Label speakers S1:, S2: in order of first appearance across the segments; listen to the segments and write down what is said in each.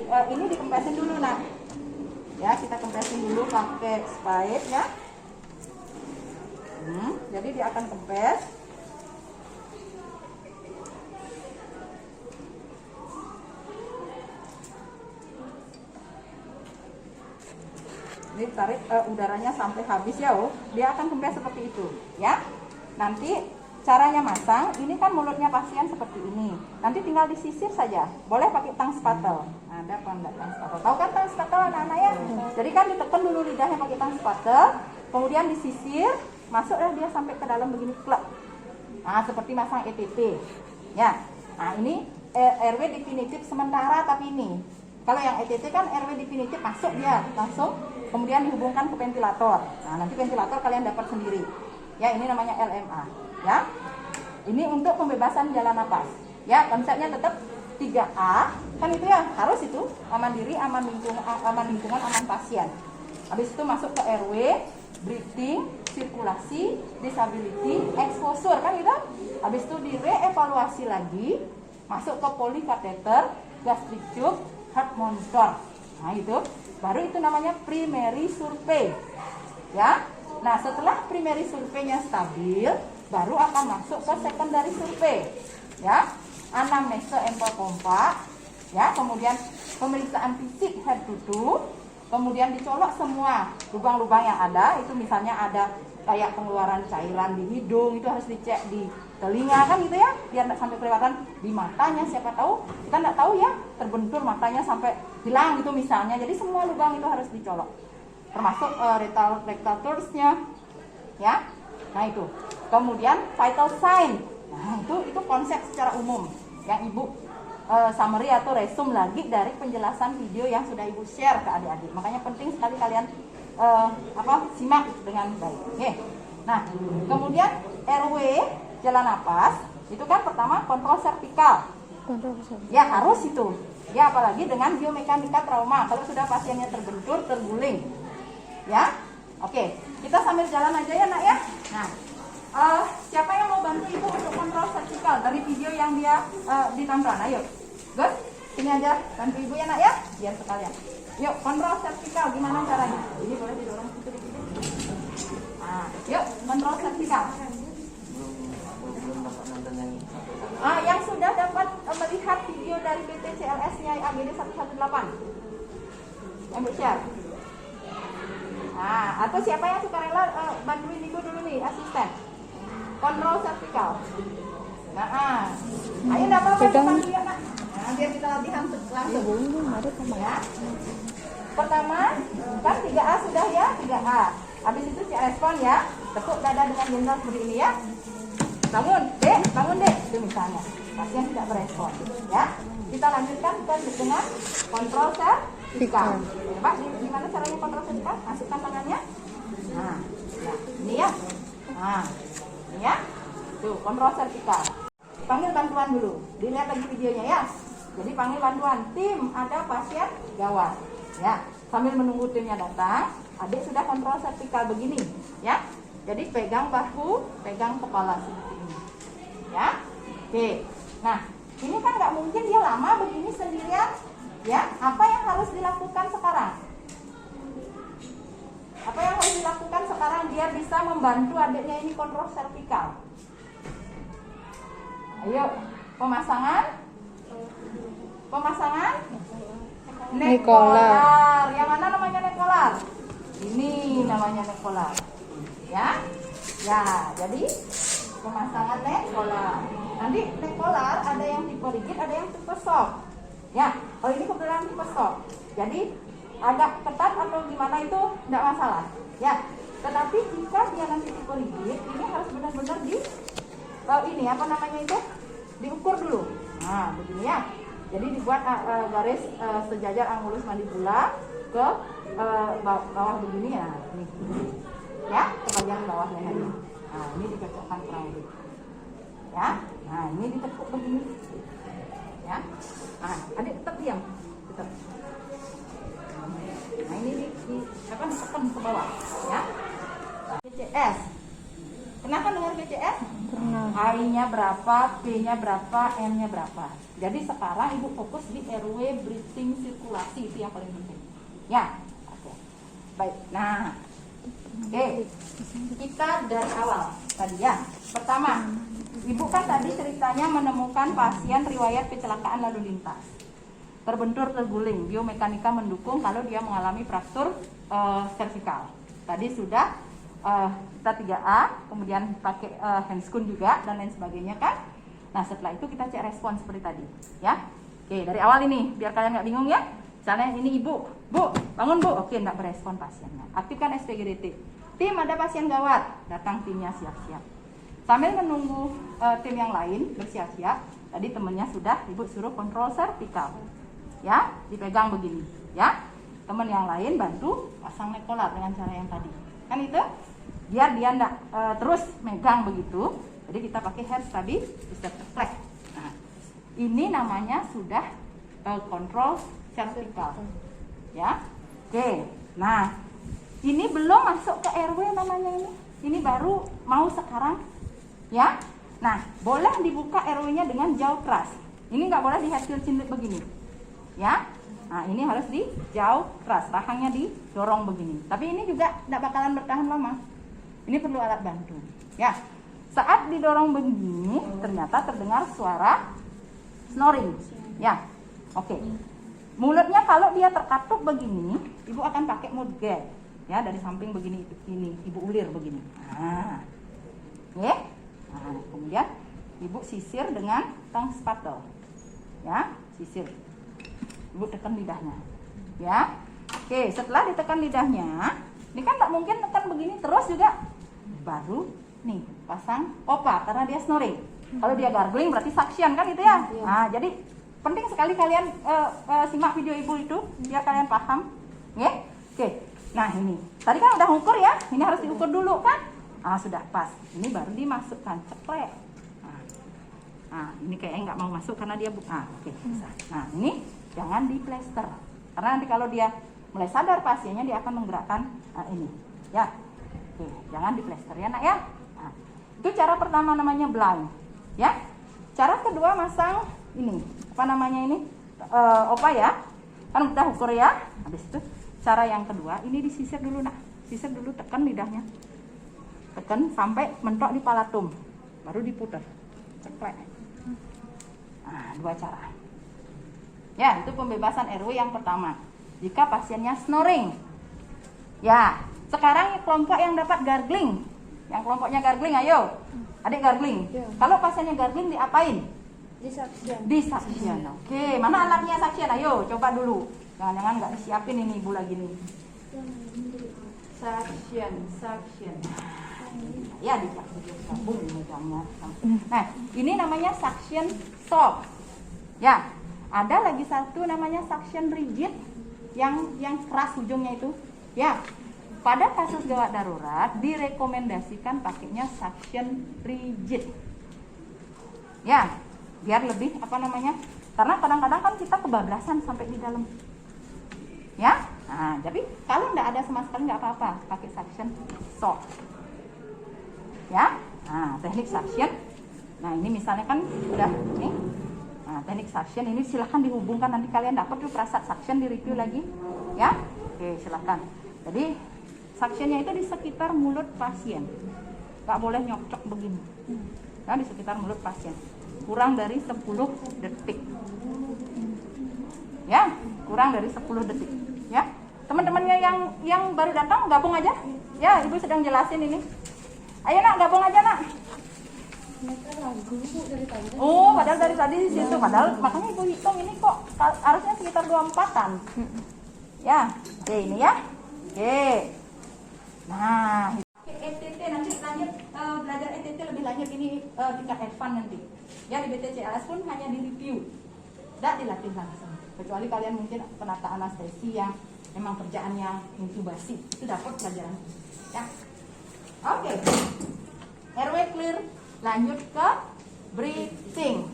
S1: ini dikempesin dulu nak. Ya, kita kempesin dulu pakai spade ya. Jadi dia akan kempes. Ini tarik udaranya sampai habis ya, dia akan kempes seperti itu ya. Nanti caranya masang, ini kan mulutnya pasien seperti ini, nanti tinggal disisir saja, boleh pakai tang spatel. Ada apa enggak tang spatel? Tahu kan tang spatel anak-anak ya? Jadi kan ditekan dulu lidahnya pakai tang spatel, kemudian disisir, masuklah dia sampai ke dalam begini klep. Nah, seperti masang ETP ya. Nah, ini RW definitif sementara, tapi ini kalau yang ETT kan RW definitif masuk dia langsung, kemudian dihubungkan ke ventilator. Nah, nanti ventilator kalian dapat sendiri. Ya, ini namanya LMA. Ya, ini untuk pembebasan jalan napas. Ya, konsepnya tetap 3A. Kan itu ya, harus itu aman diri, aman lingkungan, aman pasien. Habis itu masuk ke RW, breathing, sirkulasi, disability, exposure kan gitu. Habis itu direevaluasi lagi, masuk ke polycatheter, gastric tube, heart monitor. Nah, itu baru itu namanya primary survey. Ya. Nah, setelah primary survey-nya stabil, baru akan masuk ke secondary survey. Ya. Anamnesa empel pompa, ya, kemudian pemeriksaan fisik head to toe, kemudian dicolok semua lubang-lubang yang ada, itu misalnya ada kayak pengeluaran cairan di hidung, itu harus dicek di telinga kan gitu ya, biar tidak sampai kelewatan di matanya, siapa tahu kita tidak tahu ya, terbentur matanya sampai hilang gitu misalnya. Jadi semua lubang itu harus dicolok, termasuk rectal tours-nya ya. Nah, itu kemudian vital sign. Nah, itu konsep secara umum yang ibu summary atau resume lagi dari penjelasan video yang sudah ibu share ke adik-adik. Makanya penting sekali kalian simak dengan baik. Oke. Nah, kemudian RW jalan napas itu kan pertama kontrol vertikal. Ya, harus itu. Ya, apalagi dengan biomekanika trauma. Kalau sudah pasiennya terbentur, terguling. Ya. Oke, kita sambil jalan aja ya, Nak ya. Nah, siapa yang mau bantu ibu untuk kontrol vertikal dari video yang dia ditonton? Ayo. Gus, sini aja bantu ibu ya, Nak ya, biar sekalian. Yuk, kontrol vertikal gimana caranya? Ini boleh didorong sedikit. Nah, yuk, kontrol vertikal. Yang sudah dapat melihat video dari BPCLS-nya AGD 118. Ambil share. Nah, atau siapa yang suka rela bantuin ibu dulu nih, asisten. Kontrol vertikal. Nah, ayo enggak apa-apa bantu ya, Nak. Nah, biar kita latihan langsung. Ya. Pertama, kan 3A sudah ya, 3A. Habis itu cek respon ya. Tekuk dada dengan gentle seperti ini ya. Bangun, Dek, itu misalnya. Pasien tidak berespon, ya. Kita lanjutkan dengan kontrol vertikal. Pak, gimana caranya kontrol vertikal? Masukkan tangannya. Nah, ya. Ini ya. Nah, ini ya. Tuh, kontrol vertikal. Panggil bantuan dulu. Dilihat lagi videonya ya. Jadi panggil bantuan. Tim, ada pasien gawat. Ya, sambil menunggu timnya datang, adik sudah kontrol vertikal begini, ya. Jadi pegang bahu, pegang kepala seperti ini, ya. Oke. Nah, ini kan nggak mungkin dia lama begini sendirian, ya. Apa yang harus dilakukan sekarang? Apa yang harus dilakukan sekarang? Dia bisa membantu adiknya ini kontrol vertikal. Ayo, pemasangan. Nekolar. Yang mana namanya nekolar? Ini namanya nekolar. Ya. Ya, jadi pemasangan nekolar. Nanti nekolar ada yang tipe rigid, ada yang tipe soft. Ya, kalau ini kebetulan tipe soft. Jadi agak ketat atau gimana itu enggak masalah. Ya. Tetapi jika dia nanti tipe rigid, ini harus benar-benar diukur dulu. Nah, begini ya. Jadi dibuat garis sejajar angulus mandibula ke bawah begini ya, ini. Ya, ke bagian bawah lehernya. Nah, ini dicocokkan kurang lebih. Ya. Nah, ini ditekuk begini. Ya. Nah, adik tetap diam. Tetap. Nah, ini ditekan ke bawah, ya. BCS. Kenapa dengar BCS? I-nya berapa, P-nya berapa, N-nya berapa. Jadi sekarang Ibu fokus di RW breathing sirkulasi, itu yang paling penting. Ya, oke. Baik, nah, oke. Kita dari awal tadi ya. Pertama, Ibu kan tadi ceritanya menemukan pasien riwayat kecelakaan lalu lintas, terbentur terguling, biomekanika mendukung kalau dia mengalami fraktur servikal. Tadi sudah kita 3A, kemudian pakai handscoon juga dan lain sebagainya kan. Nah setelah itu kita cek respon seperti tadi ya. Oke, dari awal ini biar kalian nggak bingung ya. Misalnya ini ibu, bu bangun bu, oke nggak berespon pasiennya, aktifkan SPGDT. Tim ada pasien gawat, datang timnya siap-siap. Sambil menunggu tim yang lain bersiap-siap, tadi temennya sudah ibu suruh kontrol servikal ya, dipegang begini ya. Teman yang lain bantu pasang nekolar dengan cara yang tadi kan, itu biar dia enggak terus megang begitu. Jadi kita pakai hair stabilizer flex. Nah, ini namanya sudah kontrol servikal ya. Oke, nah ini belum masuk ke RW namanya ini. Ini baru mau sekarang ya. Nah boleh dibuka RW-nya dengan jauh keras. Ini nggak boleh di hasil cindit begini ya. Nah ini harus di jauh keras, rahangnya didorong begini. Tapi ini juga tidak bakalan bertahan lama. Ini perlu alat bantu ya. Saat didorong begini ternyata terdengar suara snoring ya. Oke. Mulutnya kalau dia terkatup begini, ibu akan pakai mouth gag ya, dari samping begini ini ibu ulir begini. Nah, oke. Nah, kemudian ibu sisir dengan tang spatel ya, sisir. Ibu tekan lidahnya ya. Oke, setelah ditekan lidahnya, ini kan tak mungkin tekan begini terus juga. Baru nih pasang opa karena dia snoring. Kalau dia gargling berarti suction kan itu ya. Nah, jadi penting sekali kalian simak video ibu itu biar kalian paham ya. Oke. Nah, ini tadi kan udah ukur ya. Ini harus diukur dulu kan. Ah, sudah pas. Ini baru dimasukkan ceklek. Nah, ini kayaknya nggak mau masuk karena dia buka. Oke, bisa. Nah, ini jangan di plester karena nanti kalau dia mulai sadar pasiennya dia akan menggerakkan ini ya. Oke, jangan di plester ya nak ya. Nah, itu cara pertama namanya blind ya. Cara kedua masang ini apa namanya ini opa ya, kan udah ukur ya. Habis itu cara yang kedua ini disisir dulu nak, sisir dulu, tekan lidahnya, tekan sampai mentok di palatum, baru diputar ceklek. Nah, dua cara. Ya, itu pembebasan RW yang pertama. Jika pasiennya snoring. Ya, sekarang kelompok yang dapat gargling. Yang kelompoknya gargling, ayo. Adik gargling. Ya. Kalau pasiennya gargling diapain? Di suction. Oke, mana alatnya suction? Ayo, coba dulu. Jangan-jangan nggak disiapin ini ibu lagi nih. Suction. Ya, digabung megangnya. Nah, ini namanya suction soft. Ya. Ada lagi satu namanya suction rigid yang keras ujungnya itu. Ya. Pada kasus gawat darurat direkomendasikan pakainya suction rigid. Ya, biar lebih apa namanya? Karena kadang-kadang kan kita kebablasan sampai di dalam. Ya. Nah, tapi kalau enggak ada sama sekali enggak apa-apa, pakai suction soft. Ya. Nah, teknik suction. Nah, ini misalnya kan udah nih. Nah, teknik suction ini silahkan dihubungkan, nanti kalian dapat tuh perasaan suction di review lagi ya. Oke, silahkan. Jadi suctionnya itu di sekitar mulut pasien, nggak boleh nyocok begini ya, di sekitar mulut pasien, kurang dari 10 detik ya, kurang dari 10 detik ya. Teman-temannya yang baru datang gabung aja ya, ibu sedang jelasin ini. Ayo nak, gabung aja nak. Oh, padahal dari tadi di situ, padahal makanya ibu hitung ini kok harusnya sekitar 24-an. Ya, oke ini ya. Oke. Nah, ETT nanti lanjut belajar ETT lebih lanjut ini tingkat advance nanti. Ya di BTCLS pun hanya di review, tidak dilatih langsung. Kecuali kalian mungkin penata anestesi yang memang kerjaannya intubasi, itu dapat pelajaran. Ya. Oke. RW clear. Lanjut ke breathing.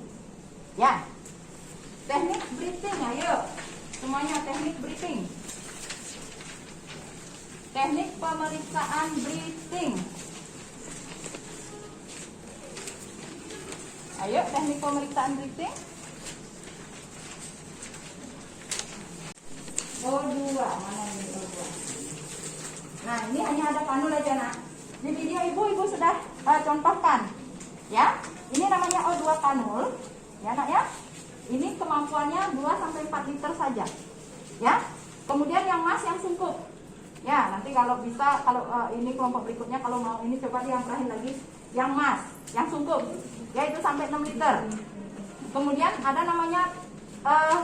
S1: Ya. Teknik breathing, ayo. Semuanya teknik breathing. Teknik pemeriksaan breathing. Ayo teknik pemeriksaan breathing. O2, mana ini O2? Nah, ini hanya ada kanul aja, nak. Di video ibu sudah contohkan, ya. Ini namanya O2 kanul, ya nak ya. Ini kemampuannya 2-4 liter saja, ya. Kemudian yang mas yang sungkup, ya. Nanti kalau bisa, kalau ini kelompok berikutnya kalau mau ini coba diamprahin lagi yang mas, yang sungkup, ya itu sampai 6 liter. Kemudian ada namanya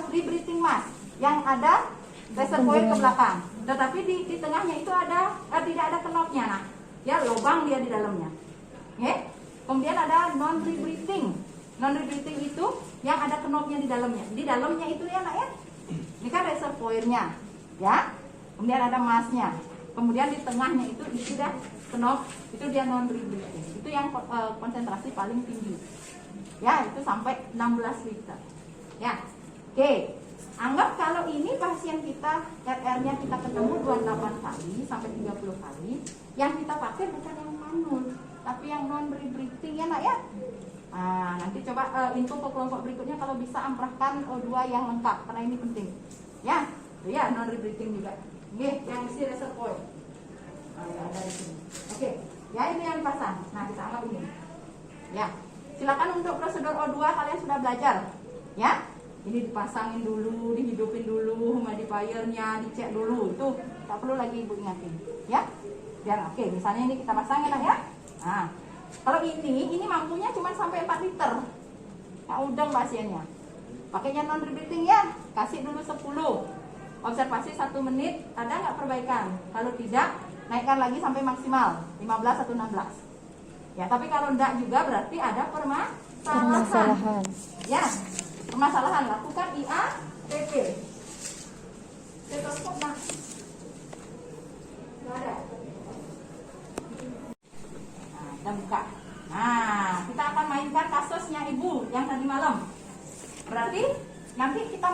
S1: rebreathing mask yang ada reservoir ke belakang, tetapi di tengahnya itu ada tidak ada knopnya, nah, ya lubang dia di dalamnya. Okay? Kemudian ada non rebreathing. Non rebreathing itu yang ada knopnya di dalamnya. Di dalamnya itu ya nak ya. Ini kan reservoirnya, ya. Kemudian ada masknya. Kemudian di tengahnya itu dah knop, itu dia non rebreathing. Itu yang konsentrasi paling tinggi. Ya, itu sampai 16 liter. Ya. Oke. Anggap kalau ini pasien kita RR-nya kita ketemu 28 kali sampai 30 kali, yang kita pakai bukan yang kanul, tapi yang non rebreathing ya nak ya. Nah, nanti coba info ke kelompok berikutnya kalau bisa amprahkan O2 yang lengkap karena ini penting. Ya, itu ya non rebreathing juga. Nih, yang isi reservoir. Ada di sini. Oke, ya ini yang dipasang. Nah, kita anggap ini. Ya, silakan untuk prosedur O2 kalian sudah belajar. Ya. Ini dipasangin dulu, dihidupin dulu, humidifier-nya dicek dulu. Itu tak perlu lagi ibu ingatin, ya. Biar oke, misalnya ini kita pasangin lah ya. Nah, kalau ini mampunya cuma sampai 4 liter. Nah, udang pasiennya. Pakainya non rebreathing ya. Kasih dulu 10. Observasi 1 menit, ada nggak perbaikan? Kalau tidak, naikkan lagi sampai maksimal 15 atau 16. Ya, tapi kalau enggak juga berarti ada permasalahan. Ya. Permasalahan, lakukan IATP. Stetoskop nak? Nggak ada. Nah, kita buka. Nah, kita akan mainkan kasusnya ibu yang tadi malam. Berarti nanti kita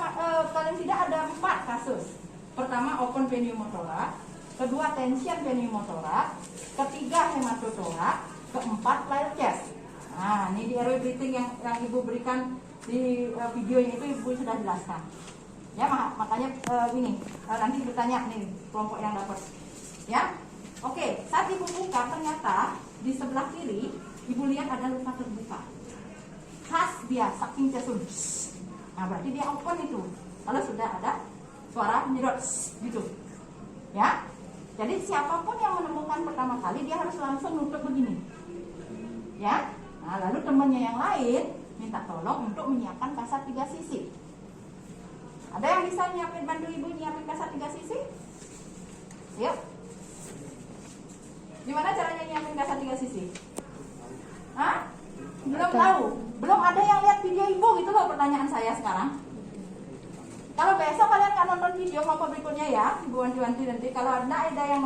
S1: paling tidak ada 4 kasus. Pertama open pneumotoraks, kedua tension pneumotoraks, ketiga hematotoraks, keempat flare chest. Nah, ini di airway breathing yang ibu berikan di videonya itu ibu sudah jelaskan. Ya, makanya ini nanti bertanya nih kelompok yang dapat. Ya, oke. Saat ibu buka ternyata di sebelah kiri ibu lihat ada luka terbuka. Khas dia saking cesun. Nah, berarti dia open itu. Kalau sudah ada suara menyedot gitu. Ya. Jadi siapapun yang menemukan pertama kali dia harus langsung nutup begini. Ya. Nah, lalu temannya yang lain minta tolong untuk menyiapkan kasat 3 sisi. Ada yang bisa bantu ibu nyiapin kasat 3 sisi? Yuk. Gimana caranya nyiapin kasat 3 sisi? Hah? Belum tahu? Belum ada yang lihat video ibu gitu loh pertanyaan saya sekarang. Kalau besok kalian nggak nonton video kelompok berikutnya ya, ibu wanti-wanti nanti kalau ada yang